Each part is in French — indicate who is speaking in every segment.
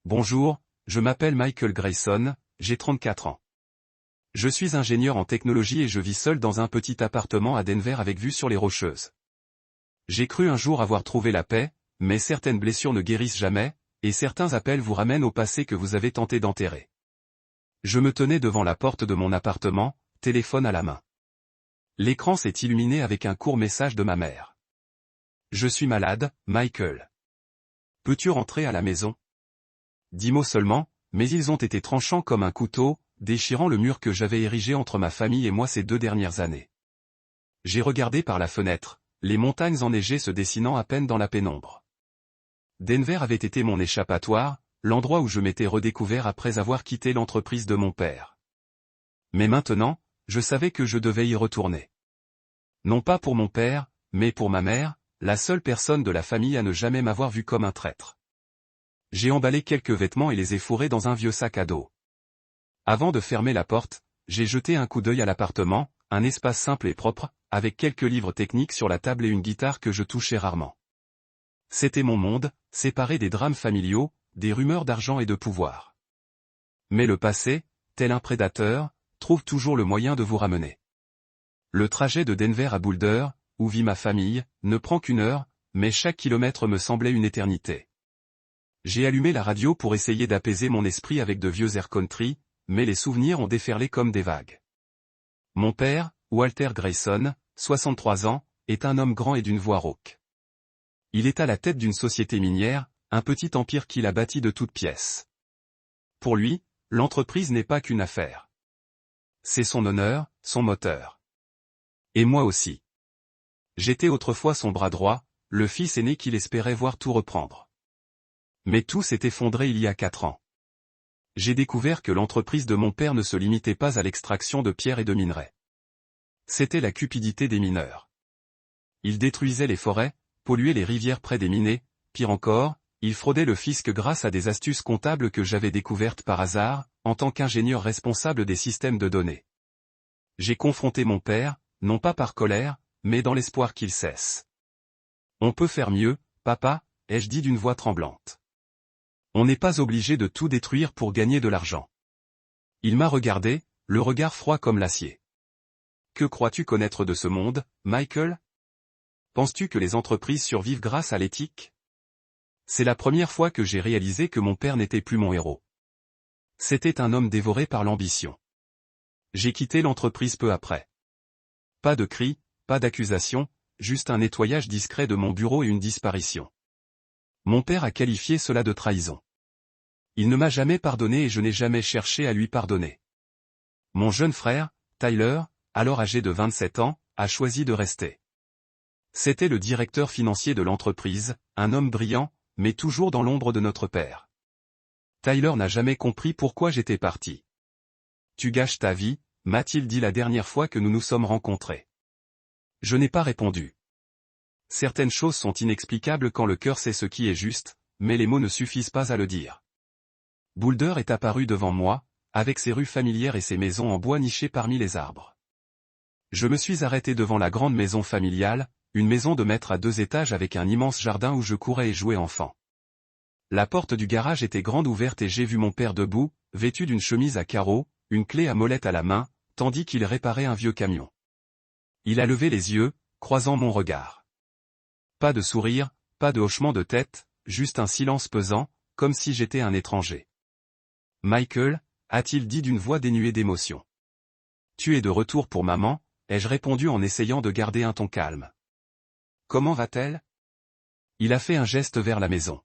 Speaker 1: Bonjour, je m'appelle Michael Grayson, j'ai 34 ans. Je suis ingénieur en technologie et je vis seul dans un petit appartement à Denver avec vue sur les Rocheuses. J'ai cru un jour avoir trouvé la paix, mais certaines blessures ne guérissent jamais, et certains appels vous ramènent au passé que vous avez tenté d'enterrer. Je me tenais devant la porte de mon appartement, téléphone à la main. L'écran s'est illuminé avec un court message de ma mère. Je suis malade, Michael. Peux-tu rentrer à la maison? 10 mots seulement, mais ils ont été tranchants comme un couteau, déchirant le mur que j'avais érigé entre ma famille et moi ces 2 dernières années. J'ai regardé par la fenêtre, les montagnes enneigées se dessinant à peine dans la pénombre. Denver avait été mon échappatoire, l'endroit où je m'étais redécouvert après avoir quitté l'entreprise de mon père. Mais maintenant, je savais que je devais y retourner. Non pas pour mon père, mais pour ma mère, la seule personne de la famille à ne jamais m'avoir vu comme un traître. J'ai emballé quelques vêtements et les ai fourrés dans un vieux sac à dos. Avant de fermer la porte, j'ai jeté un coup d'œil à l'appartement, un espace simple et propre, avec quelques livres techniques sur la table et une guitare que je touchais rarement. C'était mon monde, séparé des drames familiaux, des rumeurs d'argent et de pouvoir. Mais le passé, tel un prédateur, trouve toujours le moyen de vous ramener. Le trajet de Denver à Boulder, où vit ma famille, ne prend qu'1 heure, mais chaque kilomètre me semblait une éternité. J'ai allumé la radio pour essayer d'apaiser mon esprit avec de vieux air country, mais les souvenirs ont déferlé comme des vagues. Mon père, Walter Grayson, 63 ans, est un homme grand et d'une voix rauque. Il est à la tête d'une société minière, un petit empire qu'il a bâti de toutes pièces. Pour lui, l'entreprise n'est pas qu'une affaire. C'est son honneur, son moteur. Et moi aussi. J'étais autrefois son bras droit, le fils aîné qu'il espérait voir tout reprendre. Mais tout s'est effondré il y a 4 ans. J'ai découvert que l'entreprise de mon père ne se limitait pas à l'extraction de pierres et de minerais. C'était la cupidité des mineurs. Ils détruisaient les forêts, polluaient les rivières près des minés, pire encore, ils fraudaient le fisc grâce à des astuces comptables que j'avais découvertes par hasard, en tant qu'ingénieur responsable des systèmes de données. J'ai confronté mon père, non pas par colère, mais dans l'espoir qu'il cesse. On peut faire mieux, papa, ai-je dit d'une voix tremblante. On n'est pas obligé de tout détruire pour gagner de l'argent. Il m'a regardé, le regard froid comme l'acier. Que crois-tu connaître de ce monde, Michael? Penses-tu que les entreprises survivent grâce à l'éthique? C'est la première fois que j'ai réalisé que mon père n'était plus mon héros. C'était un homme dévoré par l'ambition. J'ai quitté l'entreprise peu après. Pas de cris, pas d'accusations, juste un nettoyage discret de mon bureau et une disparition. Mon père a qualifié cela de trahison. Il ne m'a jamais pardonné et je n'ai jamais cherché à lui pardonner. Mon jeune frère, Tyler, alors âgé de 27 ans, a choisi de rester. C'était le directeur financier de l'entreprise, un homme brillant, mais toujours dans l'ombre de notre père. Tyler n'a jamais compris pourquoi j'étais parti. Tu gâches ta vie, m'a-t-il dit la dernière fois que nous nous sommes rencontrés. Je n'ai pas répondu. Certaines choses sont inexplicables quand le cœur sait ce qui est juste, mais les mots ne suffisent pas à le dire. Boulder est apparu devant moi, avec ses rues familières et ses maisons en bois nichées parmi les arbres. Je me suis arrêté devant la grande maison familiale, une maison de maître à 2 étages avec un immense jardin où je courais et jouais enfant. La porte du garage était grande ouverte et j'ai vu mon père debout, vêtu d'une chemise à carreaux, une clé à molette à la main, tandis qu'il réparait un vieux camion. Il a levé les yeux, croisant mon regard. Pas de sourire, pas de hochement de tête, juste un silence pesant, comme si j'étais un étranger. Michael, a-t-il dit d'une voix dénuée d'émotion. Tu es de retour pour maman, ai-je répondu en essayant de garder un ton calme. Comment va-t-elle? Il a fait un geste vers la maison.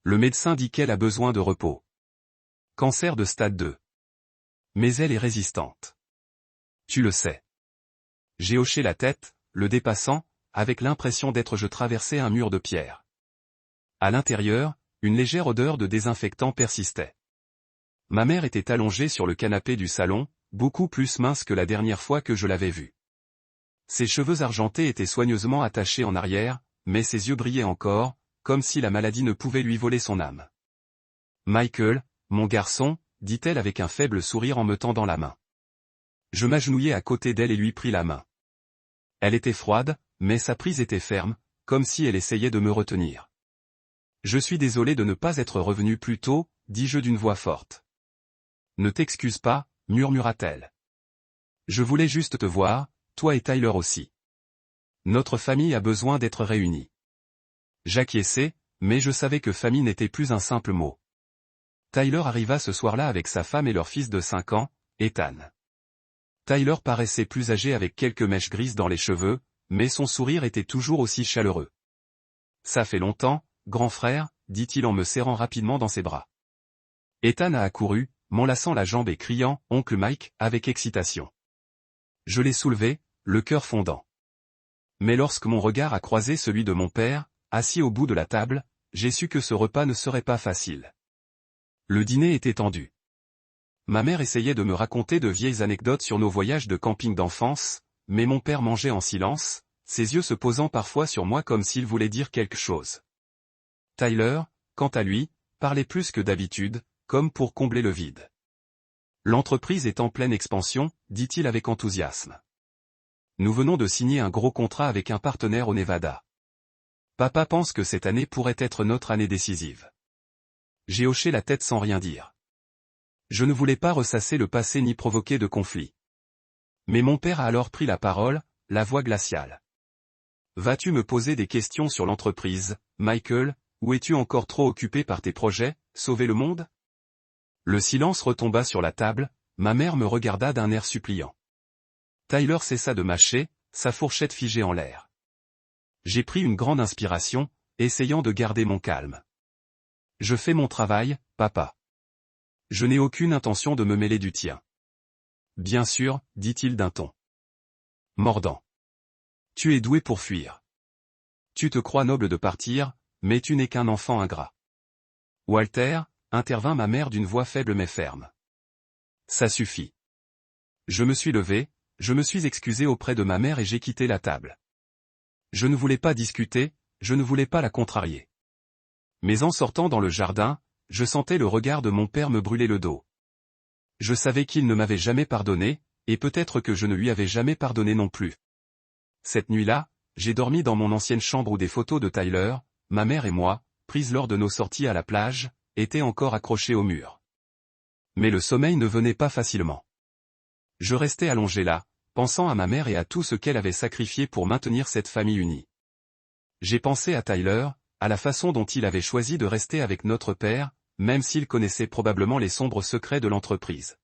Speaker 1: Le médecin dit qu'elle a besoin de repos. Cancer de stade 2. Mais elle est résistante. Tu le sais. J'ai hoché la tête, le dépassant, avec l'impression d'être je traversais un mur de pierre. À l'intérieur, une légère odeur de désinfectant persistait. Ma mère était allongée sur le canapé du salon, beaucoup plus mince que la dernière fois que je l'avais vue. Ses cheveux argentés étaient soigneusement attachés en arrière, mais ses yeux brillaient encore, comme si la maladie ne pouvait lui voler son âme. Michael, mon garçon, dit-elle avec un faible sourire en me tendant la main. Je m'agenouillai à côté d'elle et lui pris la main. Elle était froide, mais sa prise était ferme, comme si elle essayait de me retenir. Je suis désolé de ne pas être revenu plus tôt, dis-je d'une voix forte. Ne t'excuse pas, murmura-t-elle. Je voulais juste te voir, toi et Tyler aussi. Notre famille a besoin d'être réunie. J'acquiesçai, mais je savais que famille n'était plus un simple mot. Tyler arriva ce soir-là avec sa femme et leur fils de 5 ans, Ethan. Tyler paraissait plus âgé avec quelques mèches grises dans les cheveux, mais son sourire était toujours aussi chaleureux. Ça fait longtemps, grand frère, dit-il en me serrant rapidement dans ses bras. Ethan a accouru, m'enlaçant la jambe et criant « Oncle Mike » avec excitation. Je l'ai soulevé, le cœur fondant. Mais lorsque mon regard a croisé celui de mon père, assis au bout de la table, j'ai su que ce repas ne serait pas facile. Le dîner était tendu. Ma mère essayait de me raconter de vieilles anecdotes sur nos voyages de camping d'enfance, mais mon père mangeait en silence, ses yeux se posant parfois sur moi comme s'il voulait dire quelque chose. Tyler, quant à lui, parlait plus que d'habitude, comme pour combler le vide. L'entreprise est en pleine expansion, dit-il avec enthousiasme. Nous venons de signer un gros contrat avec un partenaire au Nevada. Papa pense que cette année pourrait être notre année décisive. J'ai hoché la tête sans rien dire. Je ne voulais pas ressasser le passé ni provoquer de conflit. Mais mon père a alors pris la parole, la voix glaciale. Vas-tu me poser des questions sur l'entreprise, Michael, ou es-tu encore trop occupé par tes projets, sauver le monde? Le silence retomba sur la table, ma mère me regarda d'un air suppliant. Tyler cessa de mâcher, sa fourchette figée en l'air. J'ai pris une grande inspiration, essayant de garder mon calme. Je fais mon travail, papa. Je n'ai aucune intention de me mêler du tien. Bien sûr, dit-il d'un ton mordant. Tu es doué pour fuir. Tu te crois noble de partir, mais tu n'es qu'un enfant ingrat. Walter, intervint ma mère d'une voix faible mais ferme. Ça suffit. Je me suis levé, je me suis excusé auprès de ma mère et j'ai quitté la table. Je ne voulais pas discuter, je ne voulais pas la contrarier. Mais en sortant dans le jardin, je sentais le regard de mon père me brûler le dos. Je savais qu'il ne m'avait jamais pardonné, et peut-être que je ne lui avais jamais pardonné non plus. Cette nuit-là, j'ai dormi dans mon ancienne chambre où des photos de Tyler, ma mère et moi, prises lors de nos sorties à la plage, étaient encore accrochées au mur. Mais le sommeil ne venait pas facilement. Je restais allongé là, pensant à ma mère et à tout ce qu'elle avait sacrifié pour maintenir cette famille unie. J'ai pensé à Tyler, à la façon dont il avait choisi de rester avec notre père, même s'il connaissait probablement les sombres secrets de l'entreprise.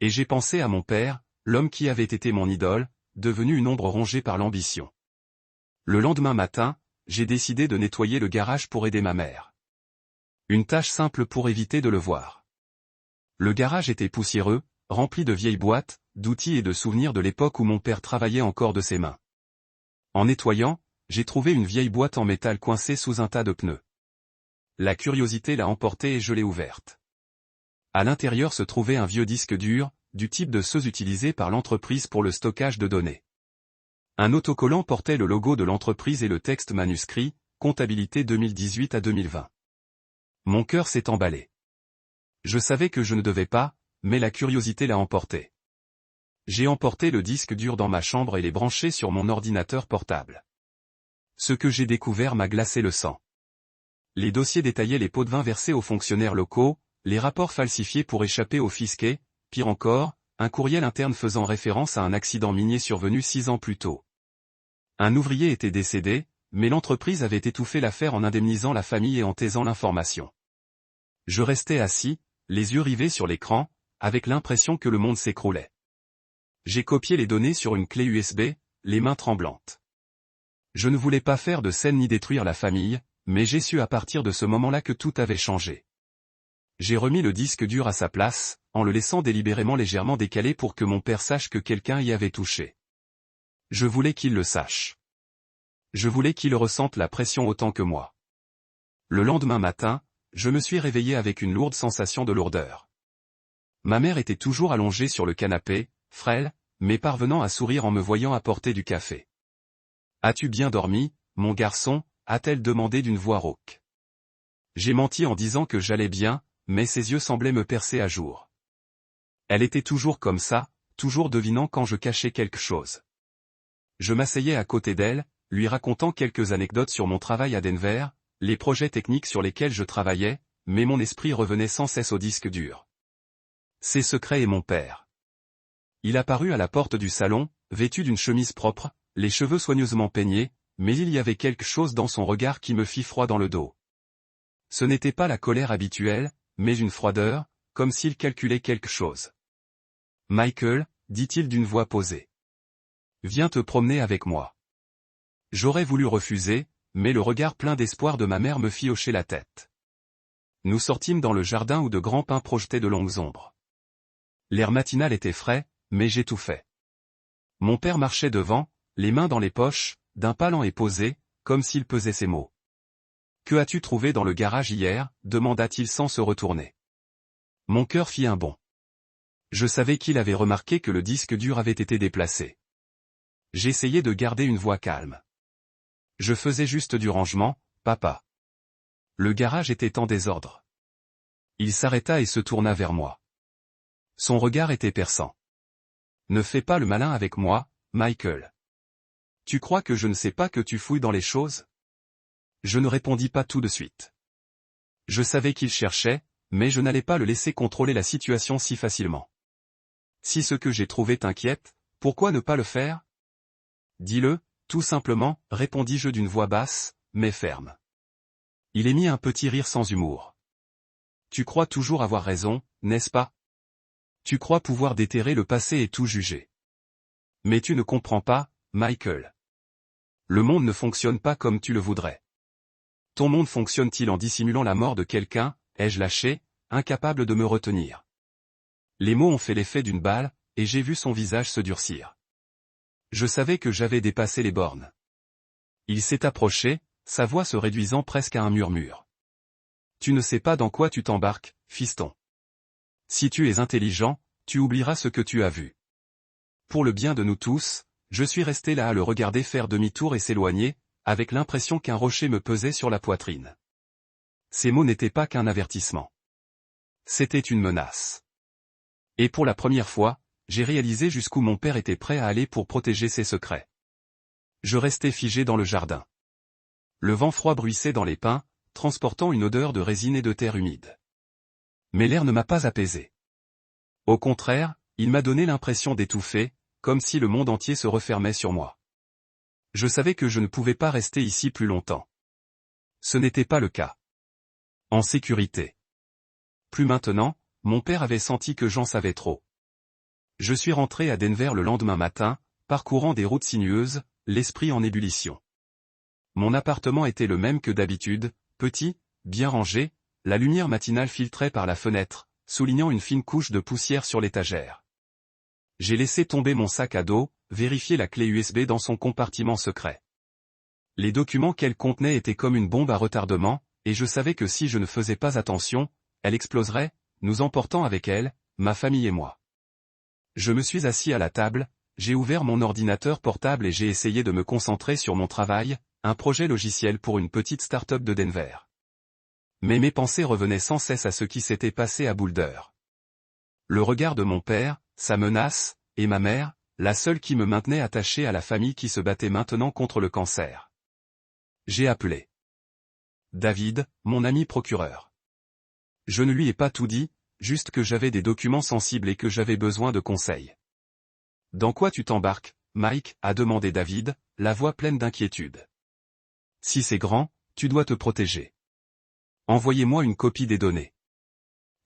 Speaker 1: Et j'ai pensé à mon père, l'homme qui avait été mon idole, devenu une ombre rongée par l'ambition. Le lendemain matin, j'ai décidé de nettoyer le garage pour aider ma mère. Une tâche simple pour éviter de le voir. Le garage était poussiéreux, rempli de vieilles boîtes, d'outils et de souvenirs de l'époque où mon père travaillait encore de ses mains. En nettoyant, j'ai trouvé une vieille boîte en métal coincée sous un tas de pneus. La curiosité l'a emportée et je l'ai ouverte. À l'intérieur se trouvait un vieux disque dur, du type de ceux utilisés par l'entreprise pour le stockage de données. Un autocollant portait le logo de l'entreprise et le texte manuscrit, comptabilité 2018 à 2020. Mon cœur s'est emballé. Je savais que je ne devais pas, mais la curiosité l'a emporté. J'ai emporté le disque dur dans ma chambre et l'ai branché sur mon ordinateur portable. Ce que j'ai découvert m'a glacé le sang. Les dossiers détaillaient les pots de vin versés aux fonctionnaires locaux, les rapports falsifiés pour échapper aux fisqués, pire encore, un courriel interne faisant référence à un accident minier survenu 6 ans plus tôt. Un ouvrier était décédé, mais l'entreprise avait étouffé l'affaire en indemnisant la famille et en taisant l'information. Je restais assis, les yeux rivés sur l'écran, avec l'impression que le monde s'écroulait. J'ai copié les données sur une clé USB, les mains tremblantes. Je ne voulais pas faire de scène ni détruire la famille, mais j'ai su à partir de ce moment-là que tout avait changé. J'ai remis le disque dur à sa place, en le laissant délibérément légèrement décalé pour que mon père sache que quelqu'un y avait touché. Je voulais qu'il le sache. Je voulais qu'il ressente la pression autant que moi. Le lendemain matin, je me suis réveillé avec une lourde sensation de lourdeur. Ma mère était toujours allongée sur le canapé, frêle, mais parvenant à sourire en me voyant apporter du café. « As-tu bien dormi, mon garçon ?» a-t-elle demandé d'une voix rauque. J'ai menti en disant que j'allais bien, mais ses yeux semblaient me percer à jour. Elle était toujours comme ça, toujours devinant quand je cachais quelque chose. Je m'asseyais à côté d'elle, lui racontant quelques anecdotes sur mon travail à Denver, les projets techniques sur lesquels je travaillais, mais mon esprit revenait sans cesse au disque dur. Ses secrets et mon père. Il apparut à la porte du salon, vêtu d'une chemise propre, les cheveux soigneusement peignés, mais il y avait quelque chose dans son regard qui me fit froid dans le dos. Ce n'était pas la colère habituelle, mais une froideur, comme s'il calculait quelque chose. « Michael, dit-il d'une voix posée. Viens te promener avec moi. » J'aurais voulu refuser, mais le regard plein d'espoir de ma mère me fit hocher la tête. Nous sortîmes dans le jardin où de grands pins projetaient de longues ombres. L'air matinal était frais, mais j'étouffais. Mon père marchait devant, les mains dans les poches, d'un pas lent et posé, comme s'il pesait ses mots. « Que as-tu trouvé dans le garage hier » demanda-t-il sans se retourner. Mon cœur fit un bond. Je savais qu'il avait remarqué que le disque dur avait été déplacé. J'essayais de garder une voix calme. Je faisais juste du rangement, papa. Le garage était en désordre. Il s'arrêta et se tourna vers moi. Son regard était perçant. Ne fais pas le malin avec moi, Michael. Tu crois que je ne sais pas que tu fouilles dans les choses? Je ne répondis pas tout de suite. Je savais qu'il cherchait, mais je n'allais pas le laisser contrôler la situation si facilement. Si ce que j'ai trouvé t'inquiète, pourquoi ne pas le faire? Dis-le, tout simplement, répondis-je d'une voix basse, mais ferme. Il émit un petit rire sans humour. Tu crois toujours avoir raison, n'est-ce pas? Tu crois pouvoir déterrer le passé et tout juger. Mais tu ne comprends pas, Michael. Le monde ne fonctionne pas comme tu le voudrais. Ton monde fonctionne-t-il en dissimulant la mort de quelqu'un? Ai-je lâché, incapable de me retenir? Les mots ont fait l'effet d'une balle, et j'ai vu son visage se durcir. Je savais que j'avais dépassé les bornes. Il s'est approché, sa voix se réduisant presque à un murmure. Tu ne sais pas dans quoi tu t'embarques, fiston. Si tu es intelligent, tu oublieras ce que tu as vu. Pour le bien de nous tous, je suis resté là à le regarder faire demi-tour et s'éloigner, avec l'impression qu'un rocher me pesait sur la poitrine. Ces mots n'étaient pas qu'un avertissement. C'était une menace. Et pour la première fois, j'ai réalisé jusqu'où mon père était prêt à aller pour protéger ses secrets. Je restais figé dans le jardin. Le vent froid bruissait dans les pins, transportant une odeur de résine et de terre humide. Mais l'air ne m'a pas apaisé. Au contraire, il m'a donné l'impression d'étouffer, comme si le monde entier se refermait sur moi. Je savais que je ne pouvais pas rester ici plus longtemps. Ce n'était pas le cas. En sécurité. Plus maintenant, mon père avait senti que j'en savais trop. Je suis rentré à Denver le lendemain matin, parcourant des routes sinueuses, l'esprit en ébullition. Mon appartement était le même que d'habitude, petit, bien rangé, la lumière matinale filtrait par la fenêtre, soulignant une fine couche de poussière sur l'étagère. J'ai laissé tomber mon sac à dos, vérifié la clé USB dans son compartiment secret. Les documents qu'elle contenait étaient comme une bombe à retardement, et je savais que si je ne faisais pas attention, elle exploserait, nous emportant avec elle, ma famille et moi. Je me suis assis à la table, j'ai ouvert mon ordinateur portable et j'ai essayé de me concentrer sur mon travail, un projet logiciel pour une petite start-up de Denver. Mais mes pensées revenaient sans cesse à ce qui s'était passé à Boulder. Le regard de mon père, sa menace, et ma mère, la seule qui me maintenait attaché à la famille qui se battait maintenant contre le cancer. J'ai appelé David, mon ami procureur. Je ne lui ai pas tout dit, juste que j'avais des documents sensibles et que j'avais besoin de conseils. « Dans quoi tu t'embarques, Mike ?» a demandé David, la voix pleine d'inquiétude. « Si c'est grand, tu dois te protéger. Envoyez-moi une copie des données.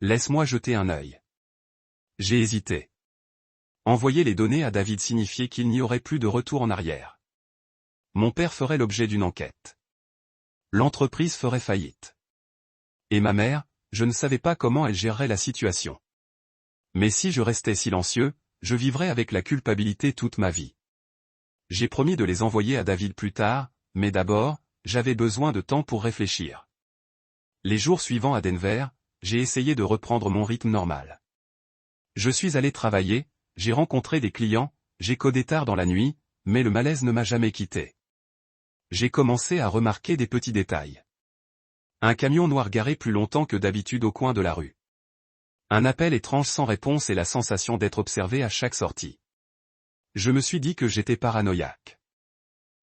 Speaker 1: Laisse-moi jeter un œil. » J'ai hésité. Envoyer les données à David signifiait qu'il n'y aurait plus de retour en arrière. Mon père ferait l'objet d'une enquête. L'entreprise ferait faillite. Et ma mère, je ne savais pas comment elle gérerait la situation. Mais si je restais silencieux, je vivrais avec la culpabilité toute ma vie. J'ai promis de les envoyer à David plus tard, mais d'abord, j'avais besoin de temps pour réfléchir. Les jours suivants à Denver, j'ai essayé de reprendre mon rythme normal. Je suis allé travailler, j'ai rencontré des clients, j'ai codé tard dans la nuit, mais le malaise ne m'a jamais quitté. J'ai commencé à remarquer des petits détails. Un camion noir garé plus longtemps que d'habitude au coin de la rue. Un appel étrange sans réponse et la sensation d'être observé à chaque sortie. Je me suis dit que j'étais paranoïaque.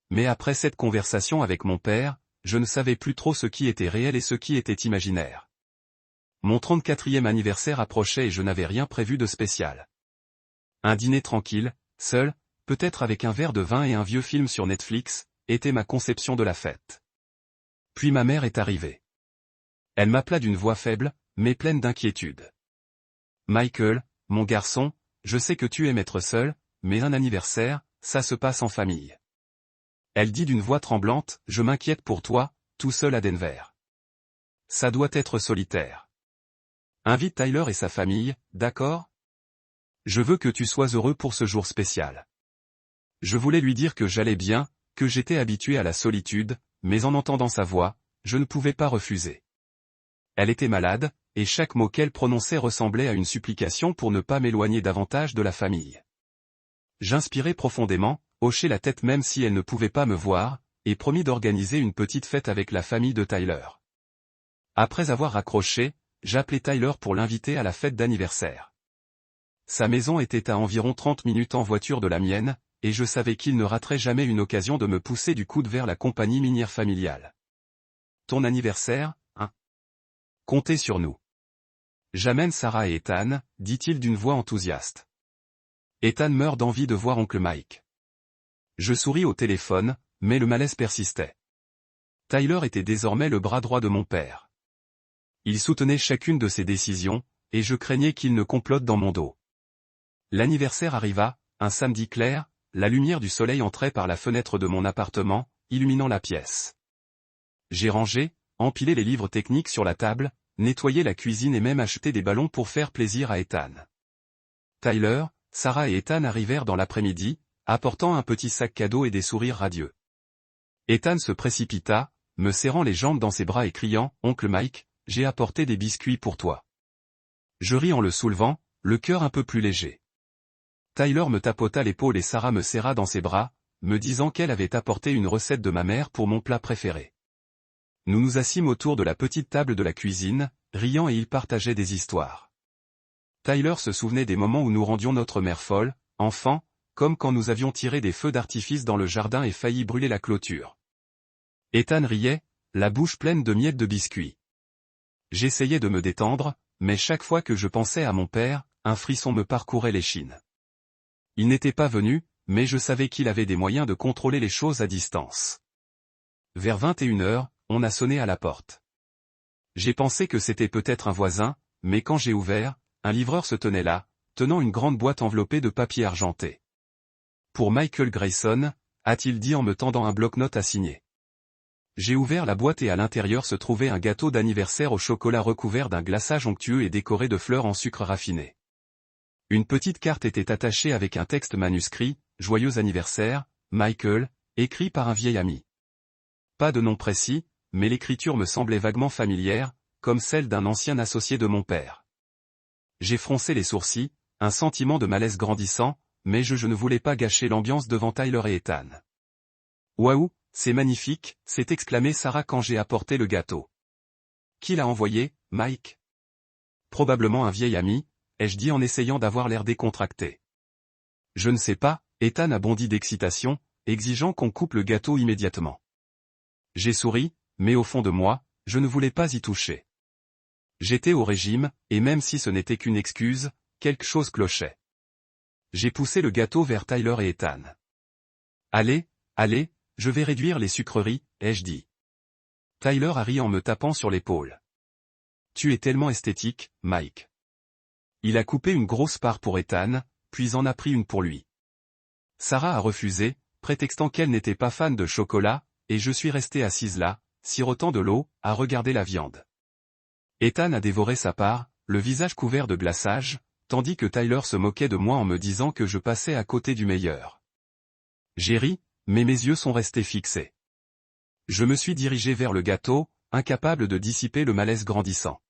Speaker 1: Mais après cette conversation avec mon père, je ne savais plus trop ce qui était réel et ce qui était imaginaire. Mon 34e anniversaire approchait et je n'avais rien prévu de spécial. Un dîner tranquille, seul, peut-être avec un verre de vin et un vieux film sur Netflix, était ma conception de la fête. Puis ma mère est arrivée. Elle m'appela d'une voix faible, mais pleine d'inquiétude. « Michael, mon garçon, je sais que tu aimes être seul, mais un anniversaire, ça se passe en famille. » Elle dit d'une voix tremblante, « Je m'inquiète pour toi, tout seul à Denver. Ça doit être solitaire. Invite Tyler et sa famille, d'accord? Je veux que tu sois heureux pour ce jour spécial. » Je voulais lui dire que j'allais bien, que j'étais habitué à la solitude, mais en entendant sa voix, je ne pouvais pas refuser. Elle était malade, et chaque mot qu'elle prononçait ressemblait à une supplication pour ne pas m'éloigner davantage de la famille. J'inspirais profondément, hochai la tête même si elle ne pouvait pas me voir, et promis d'organiser une petite fête avec la famille de Tyler. Après avoir raccroché, j'appelai Tyler pour l'inviter à la fête d'anniversaire. Sa maison était à environ 30 minutes en voiture de la mienne, et je savais qu'il ne raterait jamais une occasion de me pousser du coude vers la compagnie minière familiale. « Ton anniversaire, hein? Comptez sur nous. J'amène Sarah et Ethan, dit-il d'une voix enthousiaste. Ethan meurt d'envie de voir oncle Mike. Je souris au téléphone, mais le malaise persistait. Tyler était désormais le bras droit de mon père. Il soutenait chacune de ses décisions, et je craignais qu'il ne complote dans mon dos. L'anniversaire arriva, un samedi clair, la lumière du soleil entrait par la fenêtre de mon appartement, illuminant la pièce. J'ai rangé, empilé les livres techniques sur la table, nettoyé la cuisine et même acheté des ballons pour faire plaisir à Ethan. Tyler, Sarah et Ethan arrivèrent dans l'après-midi, apportant un petit sac cadeau et des sourires radieux. Ethan se précipita, me serrant les jambes dans ses bras et criant « Oncle Mike, j'ai apporté des biscuits pour toi. » Je ris en le soulevant, le cœur un peu plus léger. Tyler me tapota l'épaule et Sarah me serra dans ses bras, me disant qu'elle avait apporté une recette de ma mère pour mon plat préféré. Nous nous assîmes autour de la petite table de la cuisine, riant et ils partageaient des histoires. Tyler se souvenait des moments où nous rendions notre mère folle, enfant, comme quand nous avions tiré des feux d'artifice dans le jardin et failli brûler la clôture. Ethan riait, la bouche pleine de miettes de biscuits. J'essayais de me détendre, mais chaque fois que je pensais à mon père, un frisson me parcourait l'échine. Il n'était pas venu, mais je savais qu'il avait des moyens de contrôler les choses à distance. Vers 21h, on a sonné à la porte. J'ai pensé que c'était peut-être un voisin, mais quand j'ai ouvert, un livreur se tenait là, tenant une grande boîte enveloppée de papier argenté. « Pour Michael Grayson », a-t-il dit en me tendant un bloc-notes à signer. J'ai ouvert la boîte et à l'intérieur se trouvait un gâteau d'anniversaire au chocolat recouvert d'un glaçage onctueux et décoré de fleurs en sucre raffiné. Une petite carte était attachée avec un texte manuscrit, « Joyeux anniversaire, Michael », écrit par un vieil ami. Pas de nom précis, mais l'écriture me semblait vaguement familière, comme celle d'un ancien associé de mon père. J'ai froncé les sourcils, un sentiment de malaise grandissant, mais je ne voulais pas gâcher l'ambiance devant Tyler et Ethan. « Waouh, c'est magnifique », s'est exclamé Sarah quand j'ai apporté le gâteau. « Qui l'a envoyé, Mike ?» Probablement un vieil ami, ai-je dit en essayant d'avoir l'air décontracté. « Je ne sais pas », Ethan a bondi d'excitation, exigeant qu'on coupe le gâteau immédiatement. J'ai souri, mais au fond de moi, je ne voulais pas y toucher. J'étais au régime, et même si ce n'était qu'une excuse, quelque chose clochait. J'ai poussé le gâteau vers Tyler et Ethan. « Allez, allez, je vais réduire les sucreries, ai-je dit. Tyler a ri en me tapant sur l'épaule. « Tu es tellement esthétique, Mike. » Il a coupé une grosse part pour Ethan, puis en a pris une pour lui. Sarah a refusé, prétextant qu'elle n'était pas fan de chocolat, et je suis resté assise là, sirotant de l'eau, à regarder la viande. Ethan a dévoré sa part, le visage couvert de glaçage, tandis que Tyler se moquait de moi en me disant que je passais à côté du meilleur. J'ai ri, mais mes yeux sont restés fixés. Je me suis dirigé vers le gâteau, incapable de dissiper le malaise grandissant.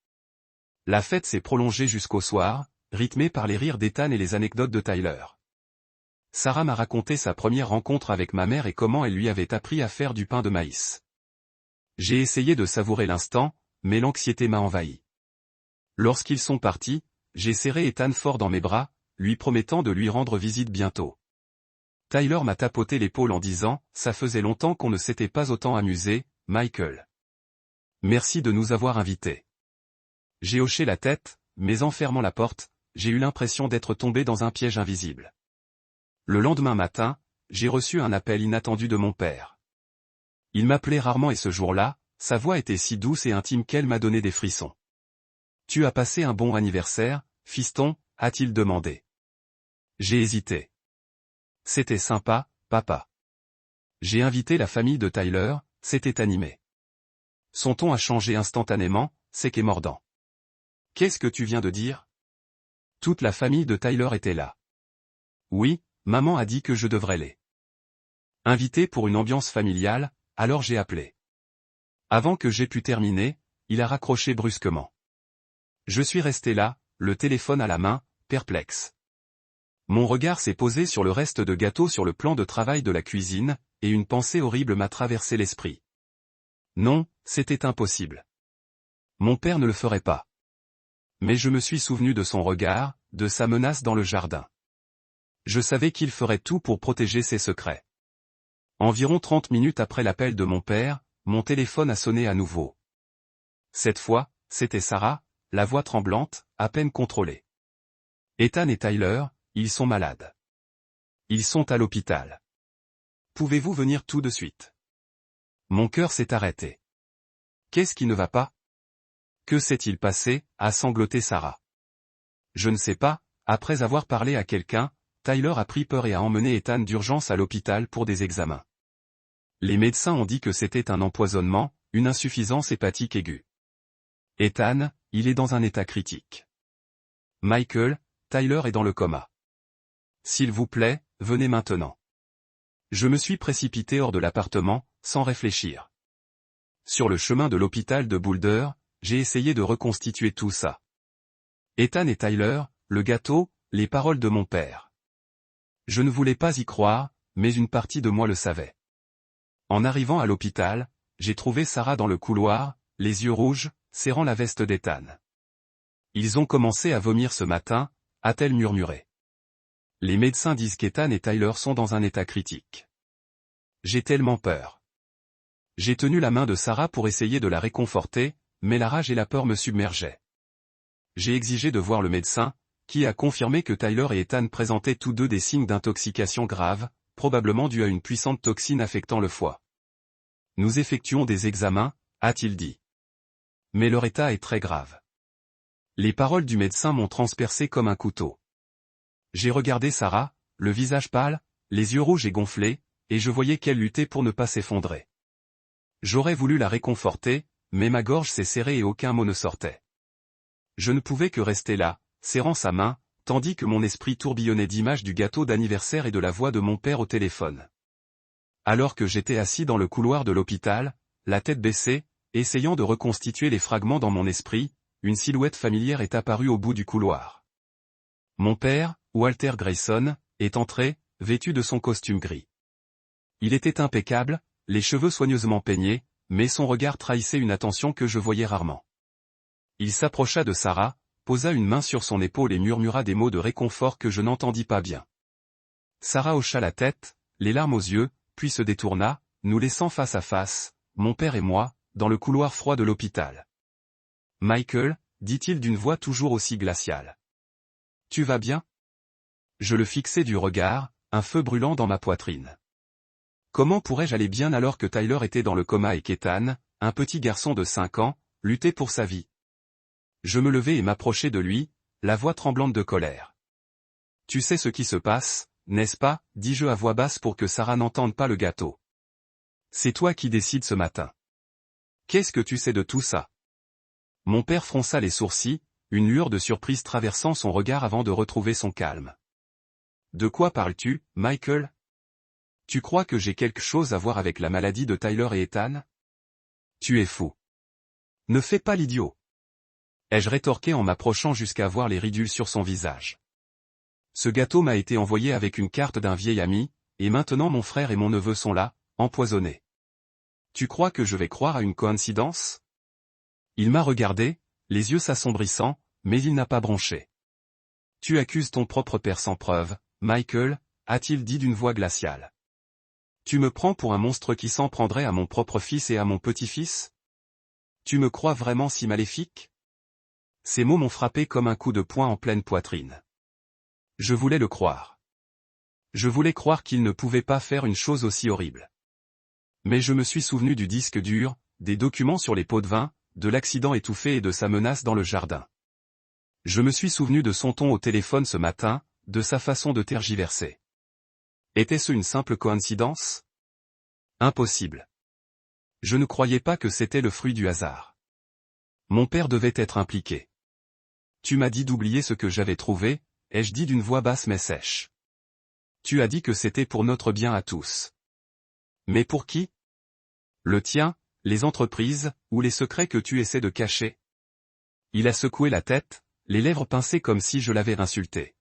Speaker 1: La fête s'est prolongée jusqu'au soir, rythmée par les rires d'Ethan et les anecdotes de Tyler. Sarah m'a raconté sa première rencontre avec ma mère et comment elle lui avait appris à faire du pain de maïs. J'ai essayé de savourer l'instant, mais l'anxiété m'a envahi. Lorsqu'ils sont partis, j'ai serré Ethan fort dans mes bras, lui promettant de lui rendre visite bientôt. Tyler m'a tapoté l'épaule en disant « Ça faisait longtemps qu'on ne s'était pas autant amusé, Michael. Merci de nous avoir invités. J'ai hoché la tête, mais en fermant la porte, j'ai eu l'impression d'être tombé dans un piège invisible. Le lendemain matin, j'ai reçu un appel inattendu de mon père. Il m'appelait rarement et ce jour-là, sa voix était si douce et intime qu'elle m'a donné des frissons. « Tu as passé un bon anniversaire, fiston ?» a-t-il demandé. J'ai hésité. « C'était sympa, papa. » J'ai invité la famille de Tyler, c'était animé. Son ton a changé instantanément, sec et mordant. « Qu'est-ce que tu viens de dire ?» Toute la famille de Tyler était là. Oui, maman a dit que je devrais les inviter pour une ambiance familiale, alors j'ai appelé. Avant que j'aie pu terminer, il a raccroché brusquement. Je suis resté là, le téléphone à la main, perplexe. Mon regard s'est posé sur le reste de gâteau sur le plan de travail de la cuisine, et une pensée horrible m'a traversé l'esprit. Non, c'était impossible. Mon père ne le ferait pas. Mais je me suis souvenu de son regard, de sa menace dans le jardin. Je savais qu'il ferait tout pour protéger ses secrets. Environ 30 minutes après l'appel de mon père, mon téléphone a sonné à nouveau. Cette fois, c'était Sarah, la voix tremblante, à peine contrôlée. Ethan et Tyler, ils sont malades. Ils sont à l'hôpital. Pouvez-vous venir tout de suite? Mon cœur s'est arrêté. Qu'est-ce qui ne va pas? Que s'est-il passé? A sangloté Sarah. Je ne sais pas, après avoir parlé à quelqu'un, Tyler a pris peur et a emmené Ethan d'urgence à l'hôpital pour des examens. Les médecins ont dit que c'était un empoisonnement, une insuffisance hépatique aiguë. Ethan, il est dans un état critique. Michael, Tyler est dans le coma. S'il vous plaît, venez maintenant. Je me suis précipité hors de l'appartement, sans réfléchir. Sur le chemin de l'hôpital de Boulder, j'ai essayé de reconstituer tout ça. Ethan et Tyler, le gâteau, les paroles de mon père. Je ne voulais pas y croire, mais une partie de moi le savait. En arrivant à l'hôpital, j'ai trouvé Sarah dans le couloir, les yeux rouges, serrant la veste d'Ethan. Ils ont commencé à vomir ce matin, a-t-elle murmuré. Les médecins disent qu'Ethan et Tyler sont dans un état critique. J'ai tellement peur. J'ai tenu la main de Sarah pour essayer de la réconforter, mais la rage et la peur me submergeaient. J'ai exigé de voir le médecin, qui a confirmé que Tyler et Ethan présentaient tous deux des signes d'intoxication grave, probablement dû à une puissante toxine affectant le foie. Nous effectuons des examens, a-t-il dit. Mais leur état est très grave. Les paroles du médecin m'ont transpercé comme un couteau. J'ai regardé Sarah, le visage pâle, les yeux rouges et gonflés, et je voyais qu'elle luttait pour ne pas s'effondrer. J'aurais voulu la réconforter, mais ma gorge s'est serrée et aucun mot ne sortait. Je ne pouvais que rester là, serrant sa main, tandis que mon esprit tourbillonnait d'images du gâteau d'anniversaire et de la voix de mon père au téléphone. Alors que j'étais assis dans le couloir de l'hôpital, la tête baissée, essayant de reconstituer les fragments dans mon esprit, une silhouette familière est apparue au bout du couloir. Mon père, Walter Grayson, est entré, vêtu de son costume gris. Il était impeccable, les cheveux soigneusement peignés, mais son regard trahissait une attention que je voyais rarement. Il s'approcha de Sarah, posa une main sur son épaule et murmura des mots de réconfort que je n'entendis pas bien. Sarah hocha la tête, les larmes aux yeux, puis se détourna, nous laissant face à face, mon père et moi, dans le couloir froid de l'hôpital. « Michael, dit-il d'une voix toujours aussi glaciale. Tu vas bien? Je le fixai du regard, un feu brûlant dans ma poitrine. Comment pourrais-je aller bien alors que Tyler était dans le coma et qu'Ethan, un petit garçon de 5 ans, luttait pour sa vie? Je me levai et m'approchai de lui, la voix tremblante de colère. Tu sais ce qui se passe, n'est-ce pas, dis-je à voix basse pour que Sarah n'entende pas le gâteau. C'est toi qui décides ce matin. Qu'est-ce que tu sais de tout ça? Mon père fronça les sourcils, une lueur de surprise traversant son regard avant de retrouver son calme. De quoi parles-tu, Michael? Tu crois que j'ai quelque chose à voir avec la maladie de Tyler et Ethan? Tu es fou. Ne fais pas l'idiot. Ai-je rétorqué en m'approchant jusqu'à voir les ridules sur son visage. Ce gâteau m'a été envoyé avec une carte d'un vieil ami, et maintenant mon frère et mon neveu sont là, empoisonnés. Tu crois que je vais croire à une coïncidence? Il m'a regardé, les yeux s'assombrissant, mais il n'a pas bronché. Tu accuses ton propre père sans preuve, Michael, a-t-il dit d'une voix glaciale. Tu me prends pour un monstre qui s'en prendrait à mon propre fils et à mon petit-fils? Tu me crois vraiment si maléfique? Ces mots m'ont frappé comme un coup de poing en pleine poitrine. Je voulais le croire. Je voulais croire qu'il ne pouvait pas faire une chose aussi horrible. Mais je me suis souvenu du disque dur, des documents sur les pots de vin, de l'accident étouffé et de sa menace dans le jardin. Je me suis souvenu de son ton au téléphone ce matin, de sa façon de tergiverser. Était-ce une simple coïncidence? Impossible. Je ne croyais pas que c'était le fruit du hasard. Mon père devait être impliqué. Tu m'as dit d'oublier ce que j'avais trouvé, ai-je dit d'une voix basse mais sèche. Tu as dit que c'était pour notre bien à tous. Mais pour qui? Le tien, les entreprises, ou les secrets que tu essaies de cacher? Il a secoué la tête, les lèvres pincées comme si je l'avais insulté.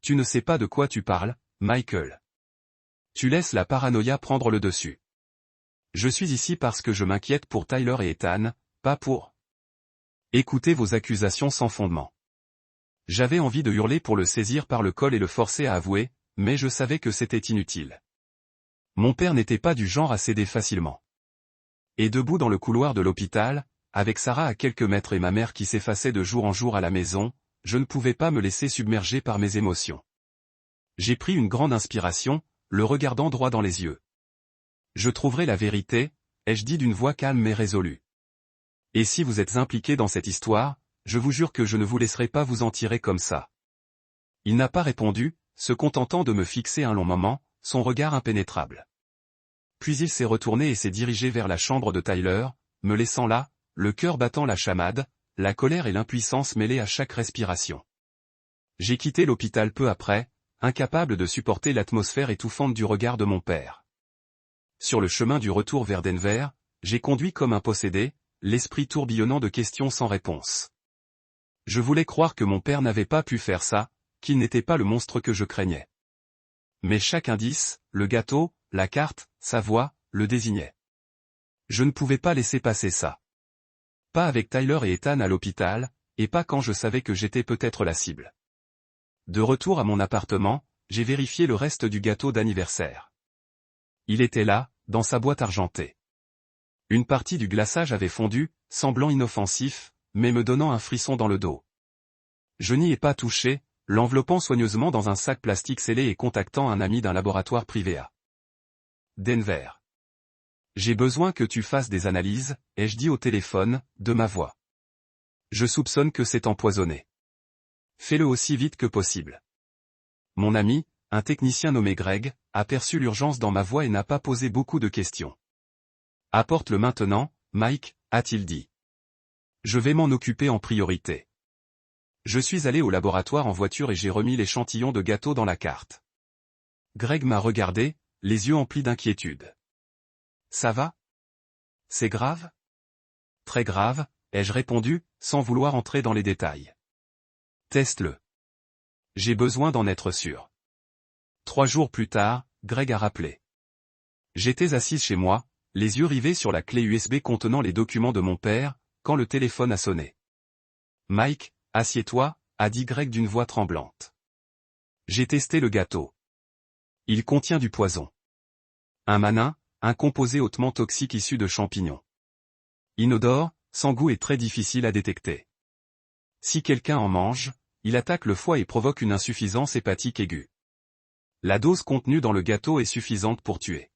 Speaker 1: Tu ne sais pas de quoi tu parles, Michael. Tu laisses la paranoïa prendre le dessus. Je suis ici parce que je m'inquiète pour Tyler et Ethan, pas pour... Écoutez vos accusations sans fondement. J'avais envie de hurler pour le saisir par le col et le forcer à avouer, mais je savais que c'était inutile. Mon père n'était pas du genre à céder facilement. Et debout dans le couloir de l'hôpital, avec Sarah à quelques mètres et ma mère qui s'effaçait de jour en jour à la maison, je ne pouvais pas me laisser submerger par mes émotions. J'ai pris une grande inspiration, le regardant droit dans les yeux. Je trouverai la vérité, ai-je dit d'une voix calme mais résolue. Et si vous êtes impliqué dans cette histoire, je vous jure que je ne vous laisserai pas vous en tirer comme ça. Il n'a pas répondu, se contentant de me fixer un long moment, son regard impénétrable. Puis il s'est retourné et s'est dirigé vers la chambre de Tyler, me laissant là, le cœur battant la chamade, la colère et l'impuissance mêlées à chaque respiration. J'ai quitté l'hôpital peu après, incapable de supporter l'atmosphère étouffante du regard de mon père. Sur le chemin du retour vers Denver, j'ai conduit comme un possédé, l'esprit tourbillonnant de questions sans réponse. Je voulais croire que mon père n'avait pas pu faire ça, qu'il n'était pas le monstre que je craignais. Mais chaque indice, le gâteau, la carte, sa voix, le désignait. Je ne pouvais pas laisser passer ça. Pas avec Tyler et Ethan à l'hôpital, et pas quand je savais que j'étais peut-être la cible. De retour à mon appartement, j'ai vérifié le reste du gâteau d'anniversaire. Il était là, dans sa boîte argentée. Une partie du glaçage avait fondu, semblant inoffensif, mais me donnant un frisson dans le dos. Je n'y ai pas touché, l'enveloppant soigneusement dans un sac plastique scellé et contactant un ami d'un laboratoire privé à Denver. J'ai besoin que tu fasses des analyses, ai-je dit au téléphone, de ma voix. Je soupçonne que c'est empoisonné. Fais-le aussi vite que possible. Mon ami, un technicien nommé Greg, a perçu l'urgence dans ma voix et n'a pas posé beaucoup de questions. Apporte-le maintenant, Mike, a-t-il dit. Je vais m'en occuper en priorité. Je suis allé au laboratoire en voiture et j'ai remis l'échantillon de gâteau dans la carte. Greg m'a regardé, les yeux emplis d'inquiétude. Ça va? C'est grave? Très grave, ai-je répondu, sans vouloir entrer dans les détails. Teste-le. J'ai besoin d'en être sûr. 3 jours plus tard, Greg a rappelé. J'étais assise chez moi, les yeux rivés sur la clé USB contenant les documents de mon père, quand le téléphone a sonné. Mike, assieds-toi, a dit Greg d'une voix tremblante. J'ai testé le gâteau. Il contient du poison. Un manin, un composé hautement toxique issu de champignons. Inodore, sans goût et très difficile à détecter. Si quelqu'un en mange, il attaque le foie et provoque une insuffisance hépatique aiguë. La dose contenue dans le gâteau est suffisante pour tuer.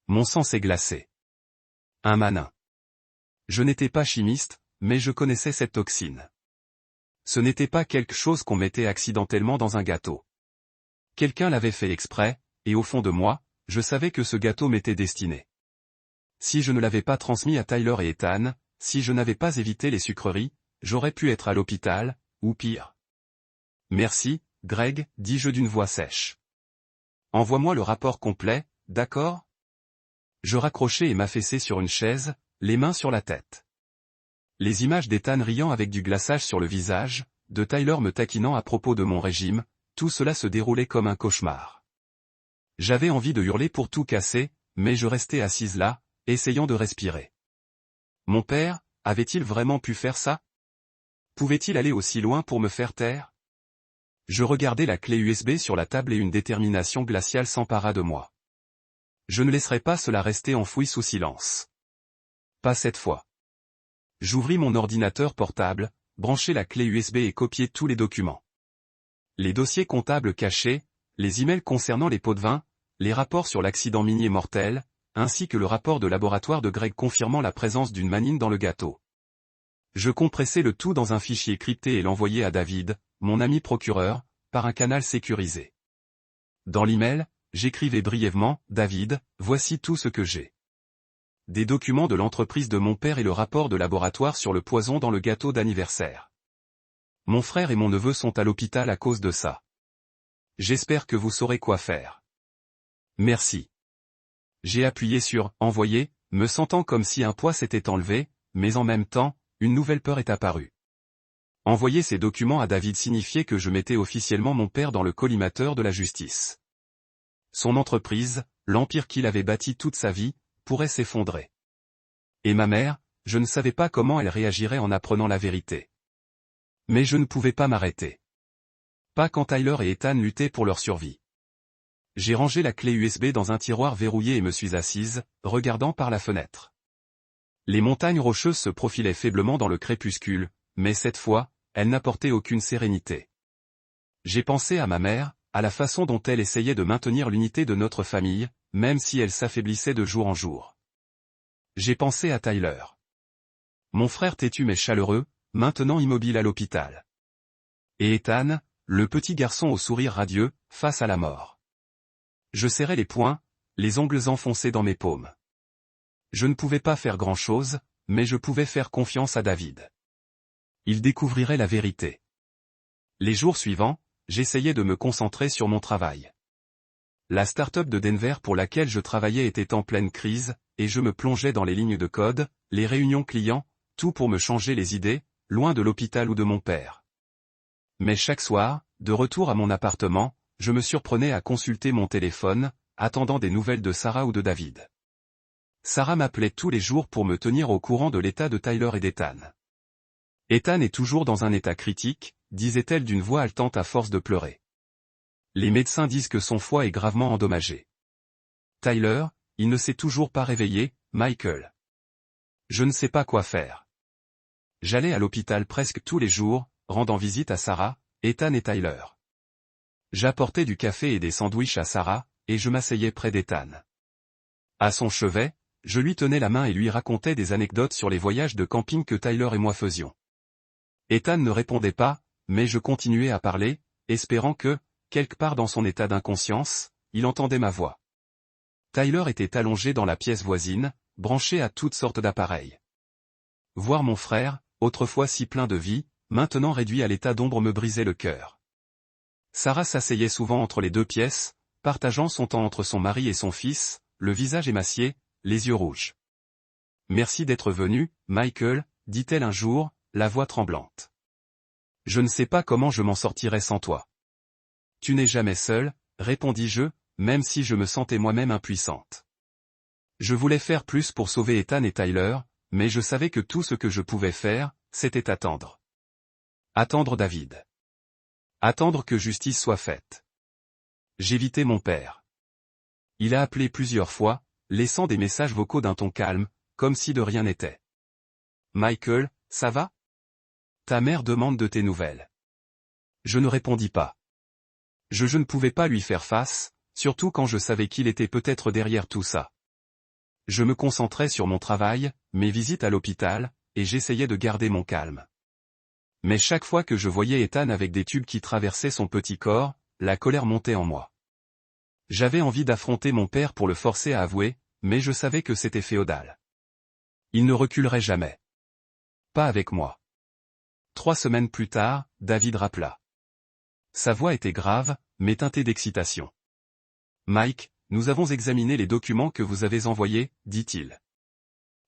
Speaker 1: Mon sang s'est glacé. Un manin. Je n'étais pas chimiste, mais je connaissais cette toxine. Ce n'était pas quelque chose qu'on mettait accidentellement dans un gâteau. Quelqu'un l'avait fait exprès, et au fond de moi, je savais que ce gâteau m'était destiné. Si je ne l'avais pas transmis à Tyler et Ethan, si je n'avais pas évité les sucreries, j'aurais pu être à l'hôpital, ou pire. Merci, Greg, dis-je d'une voix sèche. Envoie-moi le rapport complet, d'accord? Je raccrochai et m'affaissai sur une chaise, les mains sur la tête. Les images d'Ethan riant avec du glaçage sur le visage, de Tyler me taquinant à propos de mon régime, tout cela se déroulait comme un cauchemar. J'avais envie de hurler pour tout casser, mais je restais assise là, essayant de respirer. Mon père, avait-il vraiment pu faire ça? Pouvait-il aller aussi loin pour me faire taire? Je regardai la clé USB sur la table et une détermination glaciale s'empara de moi. Je ne laisserai pas cela rester enfoui sous silence. Pas cette fois. J'ouvris mon ordinateur portable, branchai la clé USB et copiai tous les documents. Les dossiers comptables cachés, les emails concernant les pots de vin, les rapports sur l'accident minier mortel, ainsi que le rapport de laboratoire de Greg confirmant la présence d'une manine dans le gâteau. Je compressai le tout dans un fichier crypté et l'envoyai à David, mon ami procureur, par un canal sécurisé. Dans l'email, j'écrivais brièvement, « David, voici tout ce que j'ai. Des documents de l'entreprise de mon père et le rapport de laboratoire sur le poison dans le gâteau d'anniversaire. Mon frère et mon neveu sont à l'hôpital à cause de ça. J'espère que vous saurez quoi faire. Merci. » J'ai appuyé sur « Envoyer », me sentant comme si un poids s'était enlevé, mais en même temps, une nouvelle peur est apparue. Envoyer ces documents à David signifiait que je mettais officiellement mon père dans le collimateur de la justice. Son entreprise, l'empire qu'il avait bâti toute sa vie, pourrait s'effondrer. Et ma mère, je ne savais pas comment elle réagirait en apprenant la vérité. Mais je ne pouvais pas m'arrêter. Pas quand Tyler et Ethan luttaient pour leur survie. J'ai rangé la clé USB dans un tiroir verrouillé et me suis assise, regardant par la fenêtre. Les montagnes rocheuses se profilaient faiblement dans le crépuscule, mais cette fois, elles n'apportaient aucune sérénité. J'ai pensé à ma mère, à la façon dont elle essayait de maintenir l'unité de notre famille, même si elle s'affaiblissait de jour en jour. J'ai pensé à Tyler. Mon frère têtu mais chaleureux, maintenant immobile à l'hôpital. Et Ethan, le petit garçon au sourire radieux, face à la mort. Je serrais les poings, les ongles enfoncés dans mes paumes. Je ne pouvais pas faire grand-chose, mais je pouvais faire confiance à David. Il découvrirait la vérité. Les jours suivants, j'essayais de me concentrer sur mon travail. La start-up de Denver pour laquelle je travaillais était en pleine crise, et je me plongeais dans les lignes de code, les réunions clients, tout pour me changer les idées, loin de l'hôpital ou de mon père. Mais chaque soir, de retour à mon appartement, je me surprenais à consulter mon téléphone, attendant des nouvelles de Sarah ou de David. Sarah m'appelait tous les jours pour me tenir au courant de l'état de Tyler et d'Ethan. Ethan est toujours dans un état critique, disait-elle d'une voix haletante à force de pleurer. Les médecins disent que son foie est gravement endommagé. Tyler, il ne s'est toujours pas réveillé, Michael. Je ne sais pas quoi faire. J'allais à l'hôpital presque tous les jours, rendant visite à Sarah, Ethan et Tyler. J'apportais du café et des sandwichs à Sarah, et je m'asseyais près d'Ethan. À son chevet, je lui tenais la main et lui racontais des anecdotes sur les voyages de camping que Tyler et moi faisions. Ethan ne répondait pas, mais je continuais à parler, espérant que, quelque part dans son état d'inconscience, il entendait ma voix. Tyler était allongé dans la pièce voisine, branché à toutes sortes d'appareils. Voir mon frère, autrefois si plein de vie, maintenant réduit à l'état d'ombre me brisait le cœur. Sarah s'asseyait souvent entre les deux pièces, partageant son temps entre son mari et son fils, le visage émacié, les yeux rouges. « Merci d'être venu, Michael, dit-elle un jour, la voix tremblante. Je ne sais pas comment je m'en sortirai sans toi. Tu n'es jamais seul, répondis-je, même si je me sentais moi-même impuissante. Je voulais faire plus pour sauver Ethan et Tyler, mais je savais que tout ce que je pouvais faire, c'était attendre. Attendre David. Attendre que justice soit faite. J'évitais mon père. Il a appelé plusieurs fois, laissant des messages vocaux d'un ton calme, comme si de rien n'était. Michael, ça va? Ta mère demande de tes nouvelles. Je ne répondis pas. Je ne pouvais pas lui faire face, surtout quand je savais qu'il était peut-être derrière tout ça. Je me concentrais sur mon travail, mes visites à l'hôpital, et j'essayais de garder mon calme. Mais chaque fois que je voyais Ethan avec des tubes qui traversaient son petit corps, la colère montait en moi. J'avais envie d'affronter mon père pour le forcer à avouer, mais je savais que c'était féodal. Il ne reculerait jamais. Pas avec moi. 3 semaines plus tard, David rappela. Sa voix était grave, mais teintée d'excitation. « Mike, nous avons examiné les documents que vous avez envoyés, dit-il.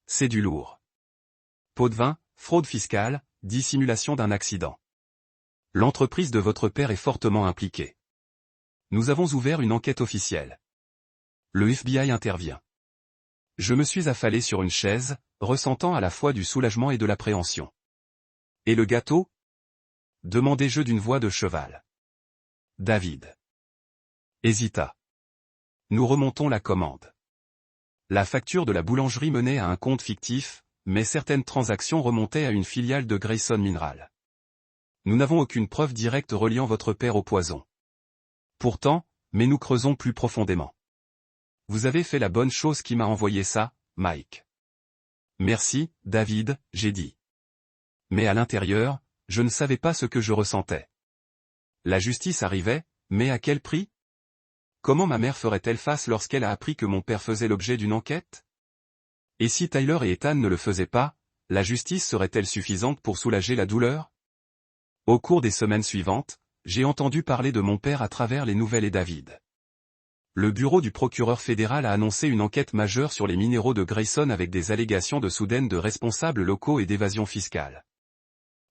Speaker 1: C'est du lourd. Pot de vin, fraude fiscale, dissimulation d'un accident. L'entreprise de votre père est fortement impliquée. Nous avons ouvert une enquête officielle. Le FBI intervient. » Je me suis affalé sur une chaise, ressentant à la fois du soulagement et de l'appréhension. « Et le gâteau ?» demandai-je d'une voix de cheval. David hésita. Nous remontons la commande. La facture de la boulangerie menait à un compte fictif, mais certaines transactions remontaient à une filiale de Grayson Mineral. Nous n'avons aucune preuve directe reliant votre père au poison. Pourtant, mais nous creusons plus profondément. Vous avez fait la bonne chose qui m'a envoyé ça, Mike. Merci, David, j'ai dit. Mais à l'intérieur, je ne savais pas ce que je ressentais. La justice arrivait, mais à quel prix? Comment ma mère ferait-elle face lorsqu'elle a appris que mon père faisait l'objet d'une enquête? Et si Tyler et Ethan ne le faisaient pas, la justice serait-elle suffisante pour soulager la douleur? Au cours des semaines suivantes, j'ai entendu parler de mon père à travers les nouvelles et David. Le bureau du procureur fédéral a annoncé une enquête majeure sur les minéraux de Grayson avec des allégations de soudaine de responsables locaux et d'évasion fiscale.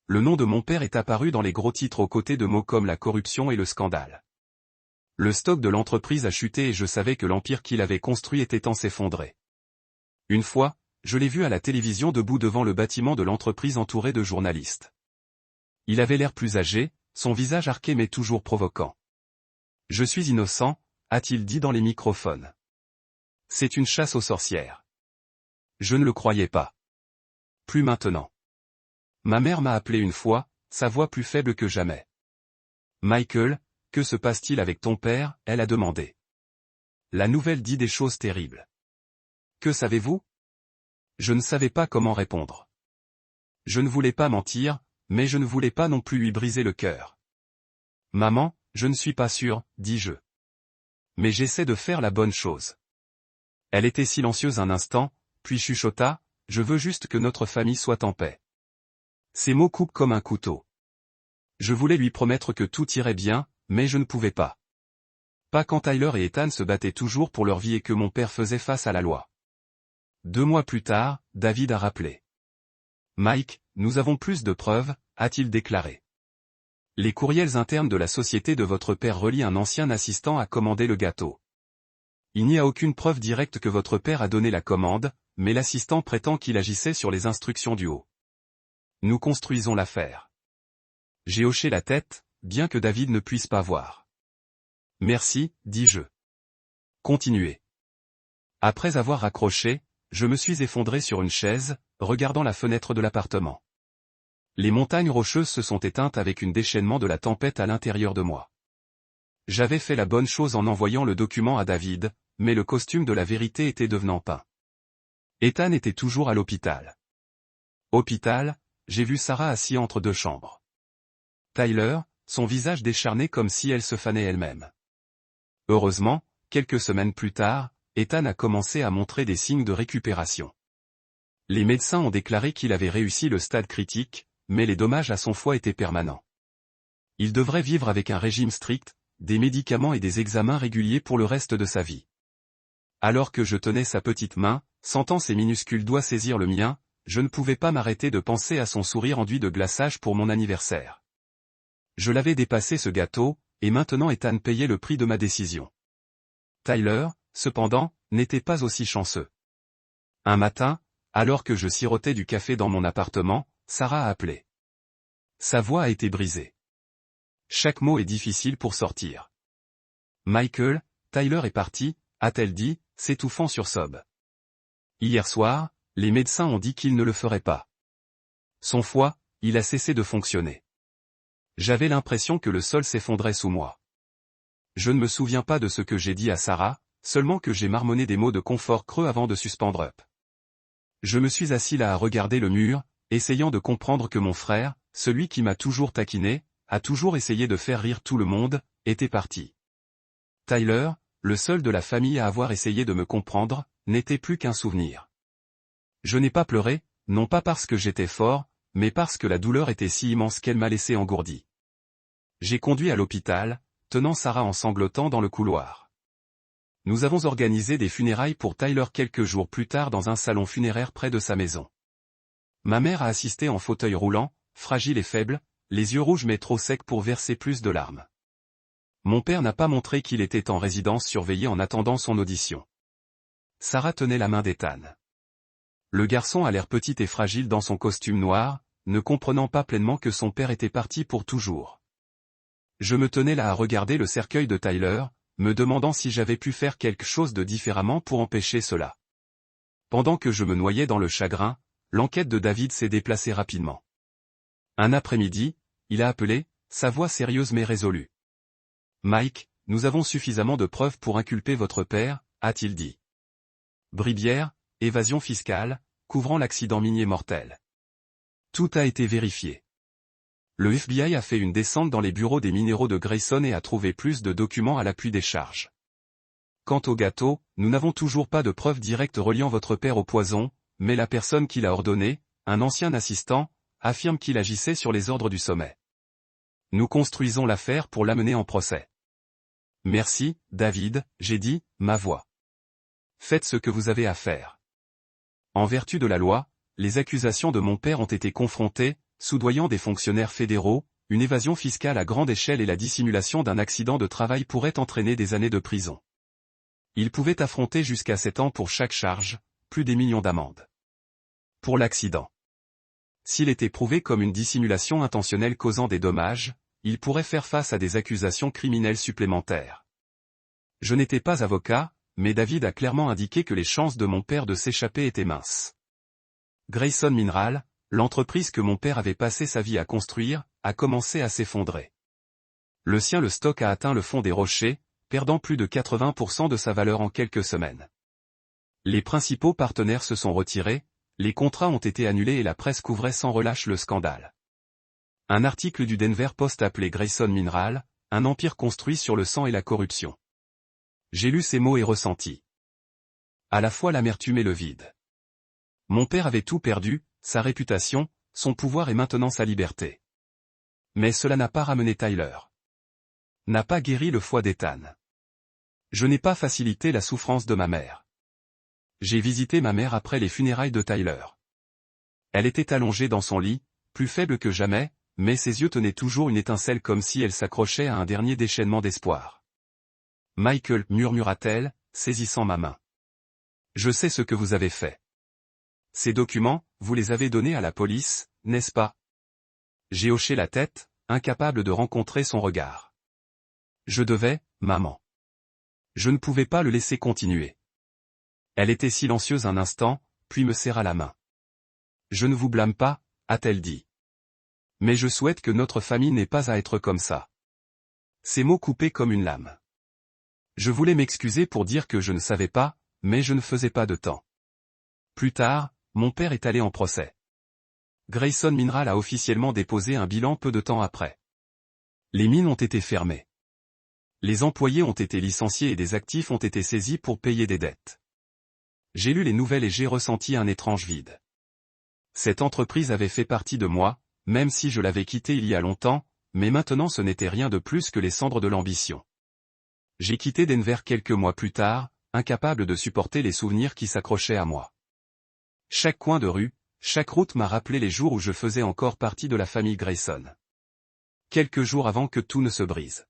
Speaker 1: Le nom de mon père est apparu dans les gros titres aux côtés de mots comme la corruption et le scandale. Le stock de l'entreprise a chuté et je savais que l'empire qu'il avait construit était en s'effondrer. Une fois, je l'ai vu à la télévision debout devant le bâtiment de l'entreprise entouré de journalistes. Il avait l'air plus âgé, son visage arqué mais toujours provoquant. « Je suis innocent », a-t-il dit dans les microphones. « C'est une chasse aux sorcières. » Je ne le croyais pas. Plus maintenant. Ma mère m'a appelé une fois, sa voix plus faible que jamais. « Michael, que se passe-t-il avec ton père ?» elle a demandé. La nouvelle dit des choses terribles. Que savez-vous? Je ne savais pas comment répondre. Je ne voulais pas mentir, mais je ne voulais pas non plus lui briser le cœur. Maman, je ne suis pas sûr, dis-je. Mais j'essaie de faire la bonne chose. Elle était silencieuse un instant, puis chuchota, je veux juste que notre famille soit en paix. Ces mots coupent comme un couteau. Je voulais lui promettre que tout irait bien, mais je ne pouvais pas. Pas quand Tyler et Ethan se battaient toujours pour leur vie et que mon père faisait face à la loi. 2 mois plus tard, David a rappelé. Mike, nous avons plus de preuves, a-t-il déclaré. Les courriels internes de la société de votre père relient un ancien assistant à commander le gâteau. Il n'y a aucune preuve directe que votre père a donné la commande, mais l'assistant prétend qu'il agissait sur les instructions du haut. Nous construisons l'affaire. J'ai hoché la tête, bien que David ne puisse pas voir. Merci, dis-je. Continuez. Après avoir raccroché, je me suis effondré sur une chaise, regardant la fenêtre de l'appartement. Les montagnes rocheuses se sont éteintes avec un déchaînement de la tempête à l'intérieur de moi. J'avais fait la bonne chose en envoyant le document à David, mais le costume de la vérité était devenant peint. Ethan était toujours à l'hôpital. Hôpital, j'ai vu Sarah assise entre 2 chambres. Tyler, son visage décharné comme si elle se fanait elle-même. Heureusement, quelques semaines plus tard, Ethan a commencé à montrer des signes de récupération. Les médecins ont déclaré qu'il avait réussi le stade critique, mais les dommages à son foie étaient permanents. Il devrait vivre avec un régime strict, des médicaments et des examens réguliers pour le reste de sa vie. Alors que je tenais sa petite main, sentant ses minuscules doigts saisir le mien, je ne pouvais pas m'arrêter de penser à son sourire enduit de glaçage pour mon anniversaire. Je l'avais dépassé ce gâteau, et maintenant Ethan payait le prix de ma décision. Tyler, cependant, n'était pas aussi chanceux. Un matin, alors que je sirotais du café dans mon appartement, Sarah a appelé. Sa voix a été brisée. Chaque mot est difficile pour sortir. Michael, Tyler est parti, a-t-elle dit, s'étouffant sur Sob. Hier soir, les médecins ont dit qu'il ne le ferait pas. Son foie, il a cessé de fonctionner. J'avais l'impression que le sol s'effondrait sous moi. Je ne me souviens pas de ce que j'ai dit à Sarah, seulement que j'ai marmonné des mots de confort creux avant de suspendre up. Je me suis assis là à regarder le mur, essayant de comprendre que mon frère, celui qui m'a toujours taquiné, a toujours essayé de faire rire tout le monde, était parti. Tyler, le seul de la famille à avoir essayé de me comprendre, n'était plus qu'un souvenir. Je n'ai pas pleuré, non pas parce que j'étais fort, mais parce que la douleur était si immense qu'elle m'a laissé engourdi. J'ai conduit à l'hôpital, tenant Sarah en sanglotant dans le couloir. Nous avons organisé des funérailles pour Tyler quelques jours plus tard dans un salon funéraire près de sa maison. Ma mère a assisté en fauteuil roulant, fragile et faible, les yeux rouges mais trop secs pour verser plus de larmes. Mon père n'a pas montré qu'il était en résidence surveillée en attendant son audition. Sarah tenait la main d'Ethan. Le garçon a l'air petit et fragile dans son costume noir, ne comprenant pas pleinement que son père était parti pour toujours. Je me tenais là à regarder le cercueil de Tyler, me demandant si j'avais pu faire quelque chose de différemment pour empêcher cela. pendant que je me noyais dans le chagrin, l'enquête de David s'est déplacée rapidement. Un après-midi, il a appelé, sa voix sérieuse mais résolue. « Mike, nous avons suffisamment de preuves pour inculper votre père, a-t-il dit. Bribière, évasion fiscale, couvrant l'accident minier mortel. Tout a été vérifié. Le FBI a fait une descente dans les bureaux des minéraux de Grayson et a trouvé plus de documents à l'appui des charges. Quant au gâteau, nous n'avons toujours pas de preuves directes reliant votre père au poison, mais la personne qui l'a ordonné, un ancien assistant, affirme qu'il agissait sur les ordres du sommet. Nous construisons l'affaire pour l'amener en procès. Merci, David, j'ai dit, ma voix. Faites ce que vous avez à faire. En vertu de la loi, les accusations de mon père ont été confrontées, soudoyant des fonctionnaires fédéraux, une évasion fiscale à grande échelle et la dissimulation d'un accident de travail pourraient entraîner des années de prison. Il pouvait affronter jusqu'à 7 ans pour chaque charge, plus des millions d'amendes. Pour l'accident. S'il était prouvé comme une dissimulation intentionnelle causant des dommages, il pourrait faire face à des accusations criminelles supplémentaires. Je n'étais pas avocat, mais David a clairement indiqué que les chances de mon père de s'échapper étaient minces. Grayson Mineral, l'entreprise que mon père avait passé sa vie à construire, a commencé à s'effondrer. Le stock a atteint le fond des rochers, perdant plus de 80% de sa valeur en quelques semaines. Les principaux partenaires se sont retirés, les contrats ont été annulés et la presse couvrait sans relâche le scandale. Un article du Denver Post appelait Grayson Mineral, un empire construit sur le sang et la corruption. J'ai lu ces mots et ressenti à la fois l'amertume et le vide. Mon père avait tout perdu, sa réputation, son pouvoir et maintenant sa liberté. Mais cela n'a pas ramené Tyler. N'a pas guéri le foie d'Ethan. Je n'ai pas facilité la souffrance de ma mère. J'ai visité ma mère après les funérailles de Tyler. Elle était allongée dans son lit, plus faible que jamais, mais ses yeux tenaient toujours une étincelle comme si elle s'accrochait à un dernier déchaînement d'espoir. Michael, murmura-t-elle, saisissant ma main. Je sais ce que vous avez fait. Ces documents, vous les avez donnés à la police, n'est-ce pas? J'ai hoché la tête, incapable de rencontrer son regard. Je devais, maman. Je ne pouvais pas le laisser continuer. Elle était silencieuse un instant, puis me serra la main. Je ne vous blâme pas, a-t-elle dit. Mais je souhaite que notre famille n'ait pas à être comme ça. Ces mots coupaient comme une lame. Je voulais m'excuser pour dire que je ne savais pas, mais je ne faisais pas de temps. Plus tard, mon père est allé en procès. Grayson Mineral a officiellement déposé un bilan peu de temps après. Les mines ont été fermées. Les employés ont été licenciés et des actifs ont été saisis pour payer des dettes. J'ai lu les nouvelles et j'ai ressenti un étrange vide. Cette entreprise avait fait partie de moi, même si je l'avais quittée il y a longtemps, mais maintenant ce n'était rien de plus que les cendres de l'ambition. J'ai quitté Denver quelques mois plus tard, incapable de supporter les souvenirs qui s'accrochaient à moi. Chaque coin de rue, chaque route m'a rappelé les jours où je faisais encore partie de la famille Grayson. Quelques jours avant que tout ne se brise.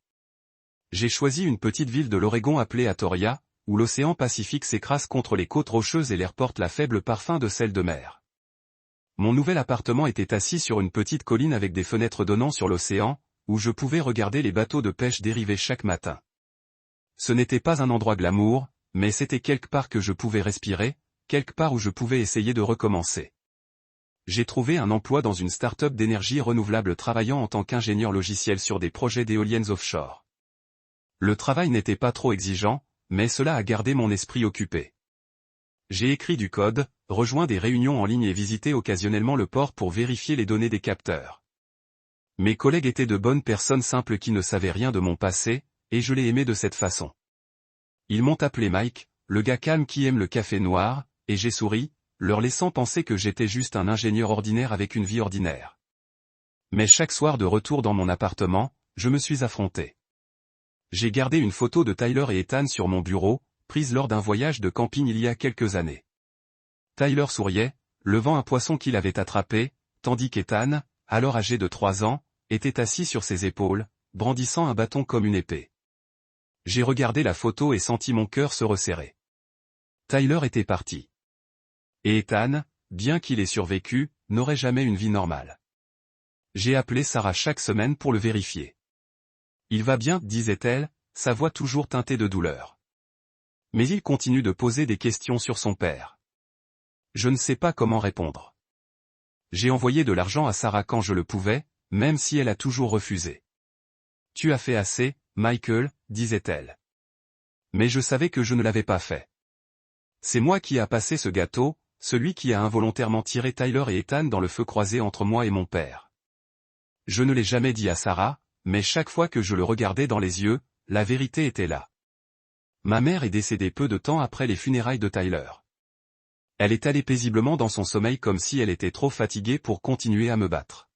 Speaker 1: J'ai choisi une petite ville de l'Oregon appelée Atoria, où l'océan Pacifique s'écrase contre les côtes rocheuses et l'air porte la faible parfum de sel de mer. Mon nouvel appartement était assis sur une petite colline avec des fenêtres donnant sur l'océan, où je pouvais regarder les bateaux de pêche dériver chaque matin. Ce n'était pas un endroit glamour, mais c'était quelque part que je pouvais respirer, quelque part où je pouvais essayer de recommencer. J'ai trouvé un emploi dans une start-up d'énergie renouvelable travaillant en tant qu'ingénieur logiciel sur des projets d'éoliennes offshore. Le travail n'était pas trop exigeant, mais cela a gardé mon esprit occupé. J'ai écrit du code, rejoint des réunions en ligne et visité occasionnellement le port pour vérifier les données des capteurs. Mes collègues étaient de bonnes personnes simples qui ne savaient rien de mon passé, et je les aimais de cette façon. Ils m'ont appelé Mike, le gars calme qui aime le café noir, et j'ai souri, leur laissant penser que j'étais juste un ingénieur ordinaire avec une vie ordinaire. Mais chaque soir de retour dans mon appartement, je me suis affronté. J'ai gardé une photo de Tyler et Ethan sur mon bureau, prise lors d'un voyage de camping il y a quelques années. Tyler souriait, levant un poisson qu'il avait attrapé, tandis qu'Ethan, alors âgé de 3 ans, était assis sur ses épaules, brandissant un bâton comme une épée. J'ai regardé la photo et senti mon cœur se resserrer. Tyler était parti. Et Ethan, bien qu'il ait survécu, n'aurait jamais une vie normale. J'ai appelé Sarah chaque semaine pour le vérifier. Il va bien, disait-elle, sa voix toujours teintée de douleur. Mais il continue de poser des questions sur son père. Je ne sais pas comment répondre. J'ai envoyé de l'argent à Sarah quand je le pouvais, même si elle a toujours refusé. Tu as fait assez, Michael, disait-elle. Mais je savais que je ne l'avais pas fait. C'est moi qui a passé ce gâteau, celui qui a involontairement tiré Tyler et Ethan dans le feu croisé entre moi et mon père. Je ne l'ai jamais dit à Sarah, mais chaque fois que je le regardais dans les yeux, la vérité était là. Ma mère est décédée peu de temps après les funérailles de Tyler. Elle est allée paisiblement dans son sommeil comme si elle était trop fatiguée pour continuer à me battre.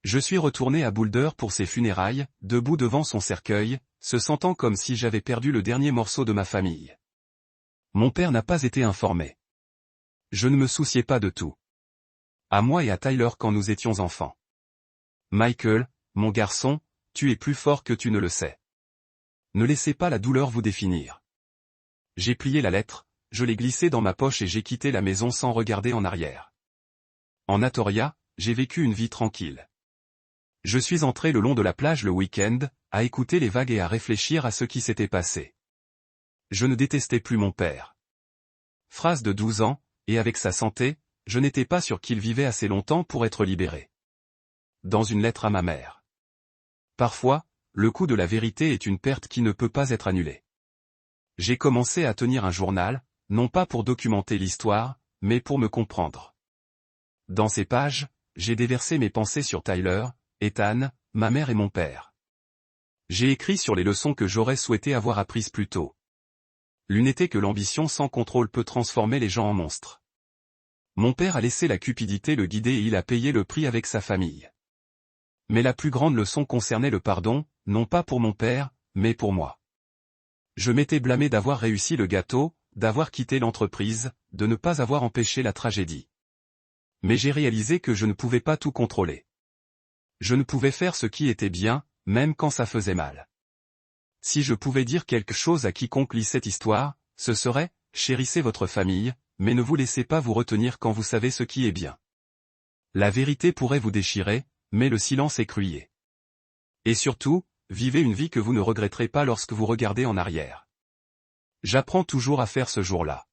Speaker 1: Je suis retourné à Boulder pour ses funérailles, debout devant son cercueil, se sentant comme si j'avais perdu le dernier morceau de ma famille. Mon père n'a pas été informé. Je ne me souciais pas de tout. À moi et à Tyler quand nous étions enfants. Michael, mon garçon, tu es plus fort que tu ne le sais. Ne laissez pas la douleur vous définir. J'ai plié la lettre, je l'ai glissée dans ma poche et j'ai quitté la maison sans regarder en arrière. En Atoria, j'ai vécu une vie tranquille. Je suis entré le long de la plage le week-end, à écouter les vagues et à réfléchir à ce qui s'était passé. Je ne détestais plus mon père. Phrase de 12 ans, et avec sa santé, je n'étais pas sûr qu'il vivait assez longtemps pour être libéré. Dans une lettre à ma mère. Parfois, le coût de la vérité est une perte qui ne peut pas être annulée. J'ai commencé à tenir un journal, non pas pour documenter l'histoire, mais pour me comprendre. Dans ces pages, j'ai déversé mes pensées sur Tyler, Ethan, ma mère et mon père. J'ai écrit sur les leçons que j'aurais souhaité avoir apprises plus tôt. L'une était que l'ambition sans contrôle peut transformer les gens en monstres. Mon père a laissé la cupidité le guider et il a payé le prix avec sa famille. Mais la plus grande leçon concernait le pardon, non pas pour mon père, mais pour moi. Je m'étais blâmé d'avoir réussi le gâteau, d'avoir quitté l'entreprise, de ne pas avoir empêché la tragédie. Mais j'ai réalisé que je ne pouvais pas tout contrôler. Je ne pouvais faire ce qui était bien, même quand ça faisait mal. Si je pouvais dire quelque chose à quiconque lit cette histoire, ce serait, chérissez votre famille, mais ne vous laissez pas vous retenir quand vous savez ce qui est bien. La vérité pourrait vous déchirer, mais le silence est cruel. Et surtout, vivez une vie que vous ne regretterez pas lorsque vous regardez en arrière. J'apprends toujours à faire ce jour-là.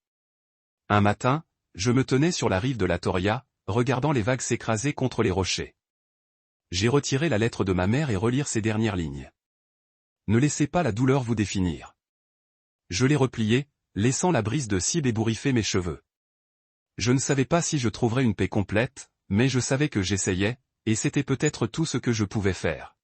Speaker 1: Un matin, je me tenais sur la rive de la Toria, regardant les vagues s'écraser contre les rochers. J'ai retiré la lettre de ma mère et relire ces dernières lignes. Ne laissez pas la douleur vous définir. Je l'ai repliée, laissant la brise de cible ébouriffer mes cheveux. Je ne savais pas si je trouverais une paix complète, mais je savais que j'essayais, et c'était peut-être tout ce que je pouvais faire.